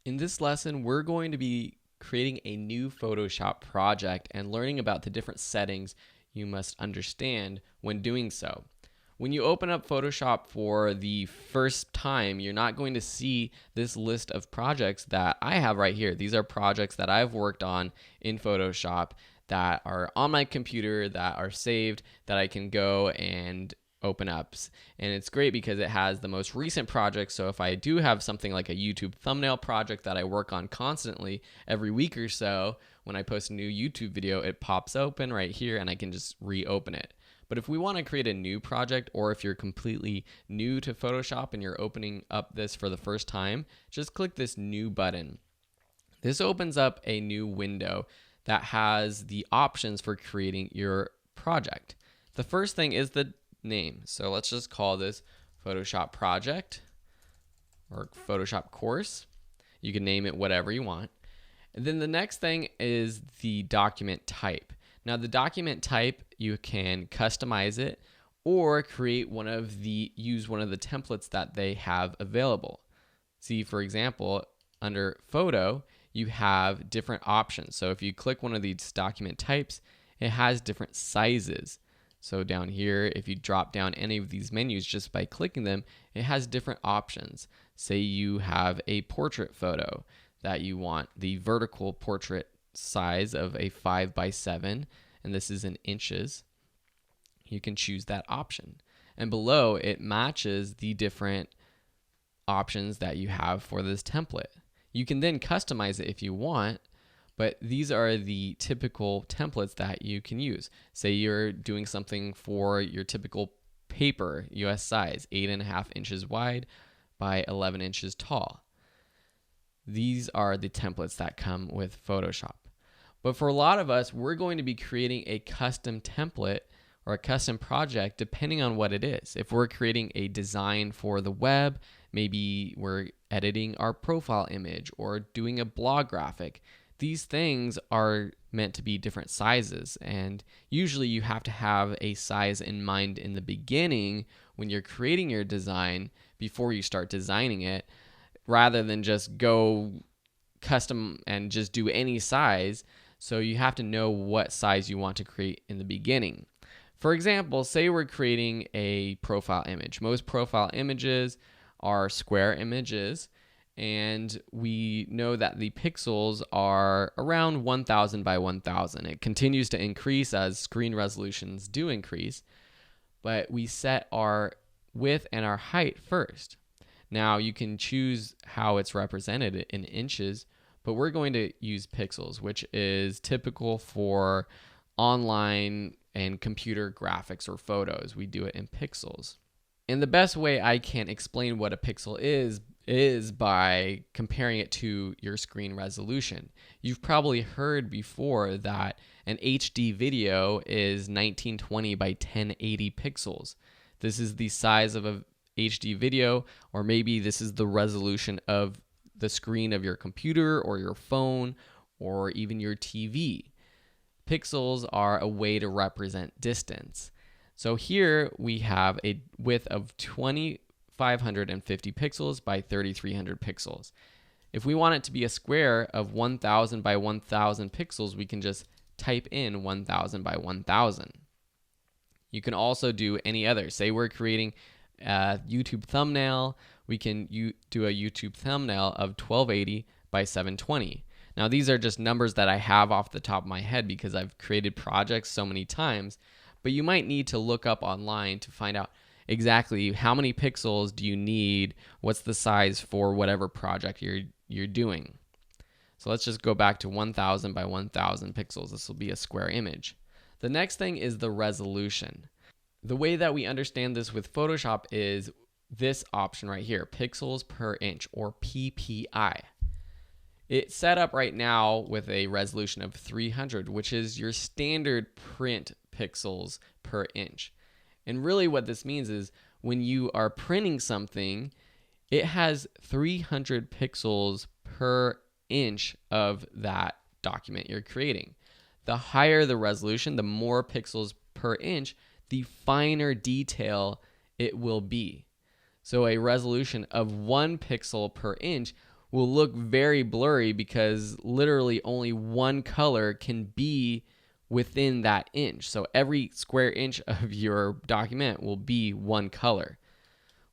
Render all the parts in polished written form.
In this lesson, we're going to be creating a new Photoshop project and learning about the different settings you must understand when doing so. When you open up Photoshop for the first time, you're not going to see this list of projects that I have right here. These are projects that I've worked on in Photoshop that are on my computer, that are saved, that I can go and open up. And it's great because it has the most recent projects. So if I do have something like a YouTube thumbnail project that I work on constantly every week or so, when I post a new YouTube video, it pops open right here and I can just reopen it. But if we want to create a new project, or if you're completely new to Photoshop and you're opening up this for the first time, just click this new button. This opens up a new window that has the options for creating your project. The first thing is the name. So let's just call this Photoshop project or Photoshop course. You can name it whatever you want. And then the next thing is the document type. Now the document type, you can customize it or use one of the templates that they have available. See, for example, under photo, you have different options. So if you click one of these document types, it has different sizes. So down here, if you drop down any of these menus just by clicking them, it has different options. Say you have a portrait photo that you want the vertical portrait size of a 5:7, and this is in inches. You can choose that option. And below, it matches the different options that you have for this template. You can then customize it if you want, but these are the typical templates that you can use. Say you're doing something for your typical paper, US size, 8.5 inches wide by 11 inches tall. These are the templates that come with Photoshop. But for a lot of us, we're going to be creating a custom template or a custom project depending on what it is. If we're creating a design for the web, maybe we're editing our profile image or doing a blog graphic. These things are meant to be different sizes, and usually you have to have a size in mind in the beginning when you're creating your design before you start designing it, rather than just go custom and just do any size. So you have to know what size you want to create in the beginning. For example, say we're creating a profile image. Most profile images are square images, and we know that the pixels are around 1000 by 1000. It continues to increase as screen resolutions do increase, but we set our width and our height first. Now you can choose how it's represented in inches, but we're going to use pixels, which is typical for online and computer graphics or photos. We do it in pixels. And the best way I can explain what a pixel is by comparing it to your screen resolution. You've probably heard before that an HD video is 1920 by 1080 pixels. This is the size of a HD video, or maybe this is the resolution of the screen of your computer or your phone or even your TV. Pixels are a way to represent distance. So here we have a width of 2550 pixels by 3300 pixels. If we want it to be a square of 1000 by 1000 pixels, we can just type in 1000 by 1000. You can also do any other. Say we're creating a YouTube thumbnail, we can do a YouTube thumbnail of 1280 by 720. Now these are just numbers that I have off the top of my head because I've created projects so many times, but you might need to look up online to find out exactly how many pixels do you need, what's the size for whatever project you're doing. So let's just go back to 1000 by 1000 pixels. This will be a square image. The next thing is the resolution. The way that we understand this with Photoshop is this option right here, pixels per inch, or PPI. It's set up right now with a resolution of 300, which is your standard print pixels per inch. And really what this means is when you are printing something, it has 300 pixels per inch of that document you're creating. The higher the resolution, the more pixels per inch, the finer detail it will be. So a resolution of 1 pixel per inch will look very blurry because literally only one color can be within that inch. So every square inch of your document will be one color.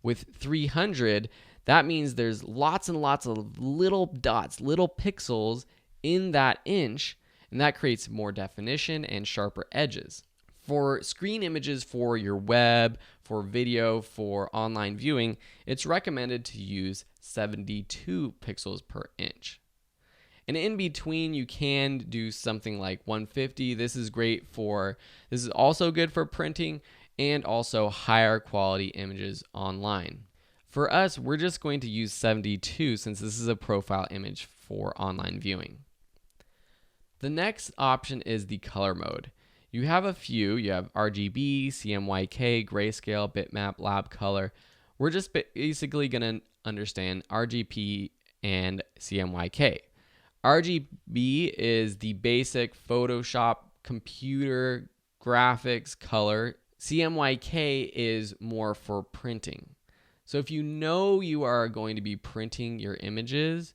With 300, that means there's lots and lots of little dots, little pixels in that inch, and that creates more definition and sharper edges. For screen images for your web, for video, for online viewing, it's recommended to use 72 pixels per inch. And in between, you can do something like 150. This is also good for printing and also higher quality images online. For us, we're just going to use 72 since this is a profile image for online viewing. The next option is the color mode. You have a few. You have RGB, CMYK, grayscale, bitmap, lab color. We're just basically going to understand RGB and CMYK. RGB is the basic Photoshop computer graphics color. CMYK is more for printing. So if you know you are going to be printing your images,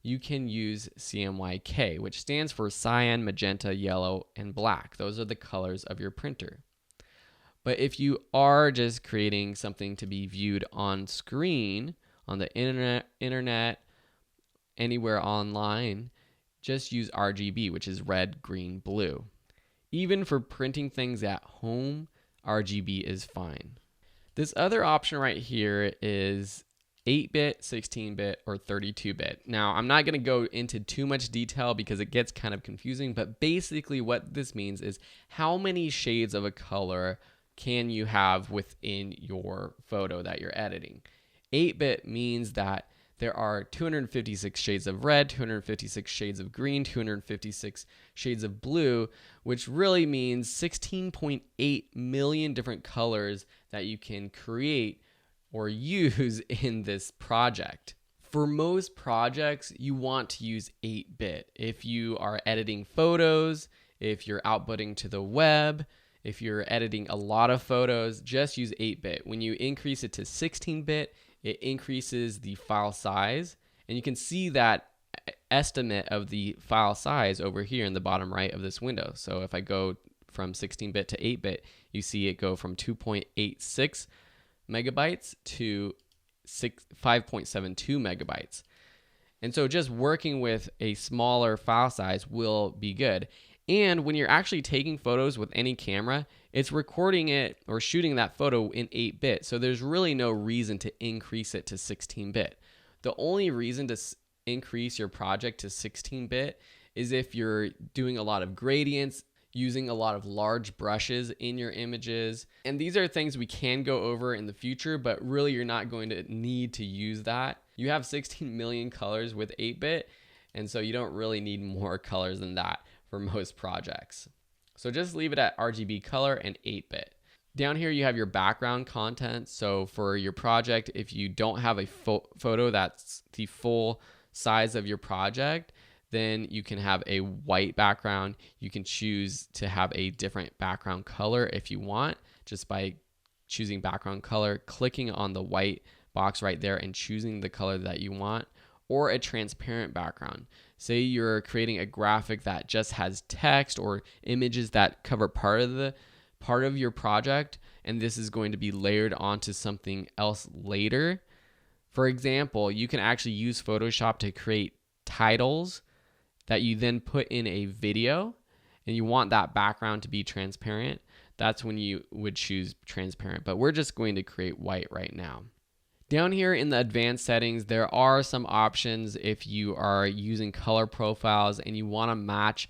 you can use CMYK, which stands for cyan, magenta, yellow, and black. Those are the colors of your printer. But if you are just creating something to be viewed on screen, on the internet, anywhere online, just use RGB, which is red, green, blue. Even for printing things at home, RGB is fine. This other option right here is 8-bit, 16-bit, or 32-bit. Now, I'm not going to go into too much detail because it gets kind of confusing, but basically what this means is how many shades of a color can you have within your photo that you're editing. 8-bit means that there are 256 shades of red, 256 shades of green, 256 shades of blue, which really means 16.8 million different colors that you can create or use in this project. For most projects, you want to use 8-bit. If you are editing photos, if you're outputting to the web, if you're editing a lot of photos, just use 8-bit. When you increase it to 16-bit, it increases the file size, and you can see that estimate of the file size over here in the bottom right of this window. So if I go from 16-bit to 8-bit, you see it go from 2.86 megabytes to 5.72 megabytes. And so just working with a smaller file size will be good. And when you're actually taking photos with any camera, it's recording it or shooting that photo in 8-bit. So there's really no reason to increase it to 16-bit. The only reason to increase your project to 16-bit is if you're doing a lot of gradients, using a lot of large brushes in your images. And these are things we can go over in the future, but really you're not going to need to use that. You have 16 million colors with 8-bit, and so you don't really need more colors than that for most projects. So just leave it at RGB color and 8-bit. Down here you have your background content. So for your project, if you don't have a photo that's the full size of your project, then you can have a white background. You can choose to have a different background color if you want, just by choosing background color, clicking on the white box right there and choosing the color that you want, or a transparent background. Say you're creating a graphic that just has text or images that cover part of your project, and this is going to be layered onto something else later. For example, you can actually use Photoshop to create titles that you then put in a video, and you want that background to be transparent. That's when you would choose transparent, but we're just going to create white right now. Down here in the advanced settings, there are some options if you are using color profiles and you want to match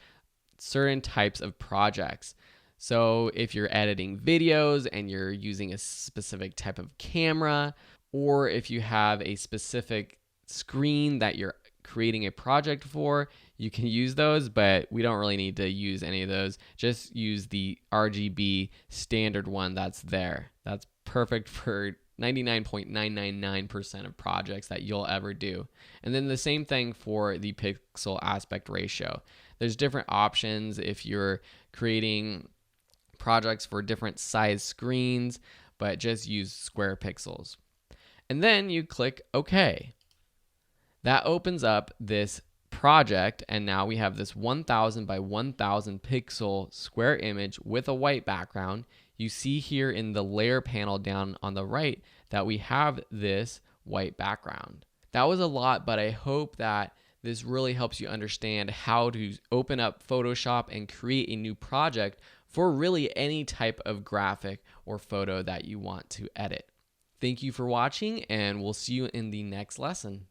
certain types of projects. So if you're editing videos and you're using a specific type of camera, or if you have a specific screen that you're creating a project for, you can use those, but we don't really need to use any of those. Just use the RGB standard one that's there. That's perfect for 99.999% of projects that you'll ever do. And then the same thing for the pixel aspect ratio. There's different options if you're creating projects for different size screens, but just use square pixels. And then you click OK. That opens up this project, and now we have this 1000 by 1000 pixel square image with a white background. You see here in the layer panel down on the right that we have this white background. That was a lot, but I hope that this really helps you understand how to open up Photoshop and create a new project for really any type of graphic or photo that you want to edit. Thank you for watching, and we'll see you in the next lesson.